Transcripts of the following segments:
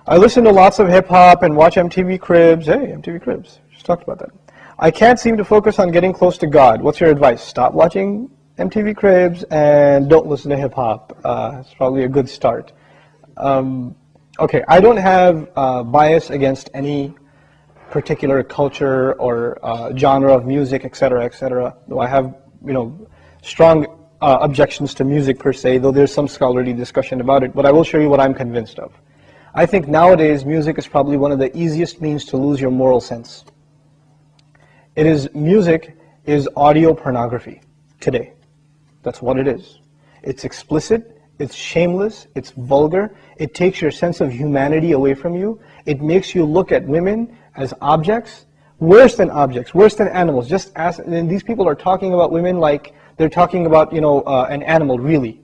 I listen to lots of hip-hop and watch MTV Cribs. Hey, MTV Cribs, just talked about that. I can't seem to focus on getting close to God. What's your advice? Stop watching MTV Cribs and don't listen to hip-hop. It's probably a good start. Okay, I don't have bias against any particular culture or genre of music, etc., etc. Though I have, strong objections to music per se, though there's some scholarly discussion about it. But I will show you what I'm convinced of. I think nowadays music is probably one of the easiest means to lose your moral sense. Music is audio pornography today. That's what it is. It's explicit, it's shameless, it's vulgar, it takes your sense of humanity away from you, it makes you look at women as objects, worse than animals. And these people are talking about women like they're talking about, an animal, really.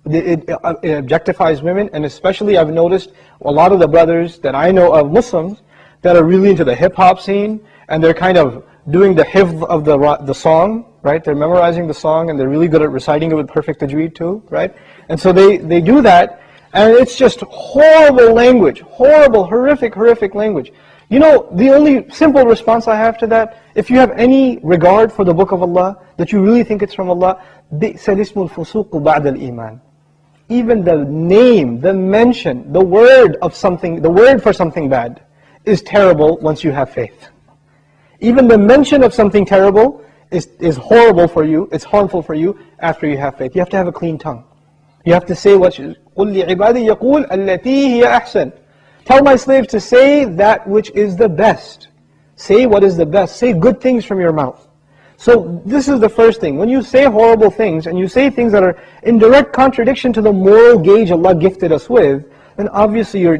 It objectifies women, and especially I've noticed a lot of the brothers that I know of, Muslims, that are really into the hip-hop scene, and they're kind of doing the hifz of the song, right? They're memorizing the song, and they're really good at reciting it with perfect tajweed too, right? And so they do that, and it's just horrible language, horrible, horrific language. The only simple response I have to that, if you have any regard for the Book of Allah, that you really think it's from Allah, بِئْسَ الْإِسْمُ الْفُسُوقُ بَعْدَ الْإِيمَانِ. Even the name, the mention, the word for something bad is terrible once you have faith. Even the mention of something terrible is horrible for you, it's harmful for you after you have faith. You have to have a clean tongue. You have to say what قُلْ لِعِبَادِي يَقُولْ الَّتِي هِيَ أَحْسَنُ. Tell my slaves to say that which is the best. Say what is the best. Say good things from your mouth. So this is the first thing. When you say horrible things, and you say things that are in direct contradiction to the moral gauge Allah gifted us with, then obviously you're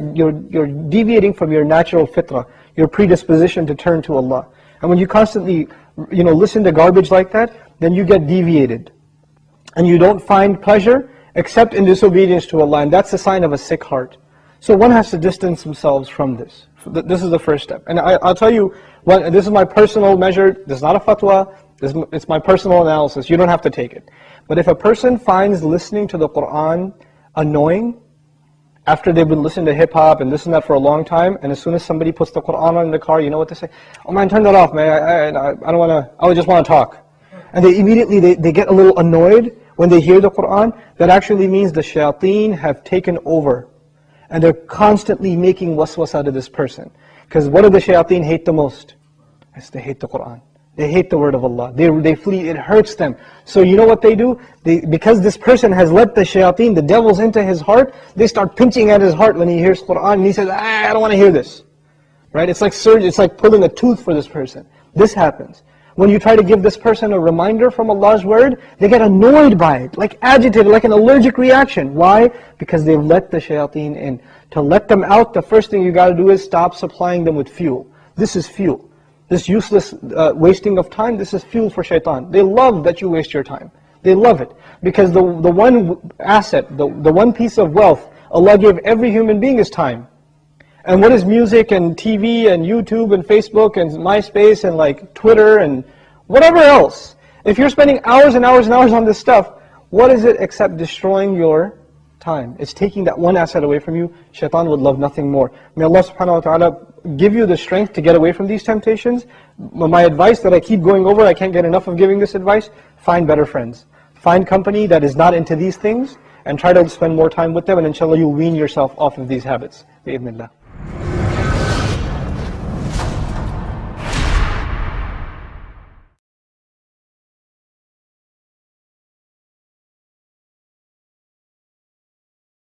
deviating from your natural fitrah, your predisposition to turn to Allah. And when you constantly listen to garbage like that, then you get deviated. And you don't find pleasure except in disobedience to Allah, and that's a sign of a sick heart. So one has to distance themselves from this. This is the first step. And I'll tell you, this is my personal measure. This is not a fatwa. It's my personal analysis. You don't have to take it. But if a person finds listening to the Qur'an annoying, after they've been listening to hip-hop and this and that for a long time, and as soon as somebody puts the Qur'an on in the car, you know what they say? Oh man, turn that off, man. I don't want to, I just want to talk. And they immediately, they get a little annoyed when they hear the Qur'an. That actually means the shayateen have taken over. And they're constantly making waswasa to this person. Because what do the shayateen hate the most? Yes, they hate the Qur'an. They hate the word of Allah. They flee, it hurts them. So you know what they do? Because this person has let the shayateen, the devils, into his heart, they start pinching at his heart when he hears Qur'an, and he says, I don't want to hear this. Right? It's like surgery, it's like pulling a tooth for this person. This happens. When you try to give this person a reminder from Allah's word, they get annoyed by it, like agitated, like an allergic reaction. Why? Because they've let the shayateen in. To let them out, the first thing you got to do is stop supplying them with fuel. This is fuel. This useless wasting of time, this is fuel for shaitan. They love that you waste your time. They love it. Because the one asset, the one piece of wealth Allah gave every human being is time. And what is music and TV and YouTube and Facebook and MySpace and like Twitter and whatever else? If you're spending hours and hours and hours on this stuff, what is it except destroying your time? It's taking that one asset away from you. Shaitan would love nothing more. May Allah subhanahu wa ta'ala give you the strength to get away from these temptations. My advice that I keep going over, I can't get enough of giving this advice, find better friends. Find company that is not into these things and try to spend more time with them, and inshallah you'll wean yourself off of these habits. Bi-idhnillah.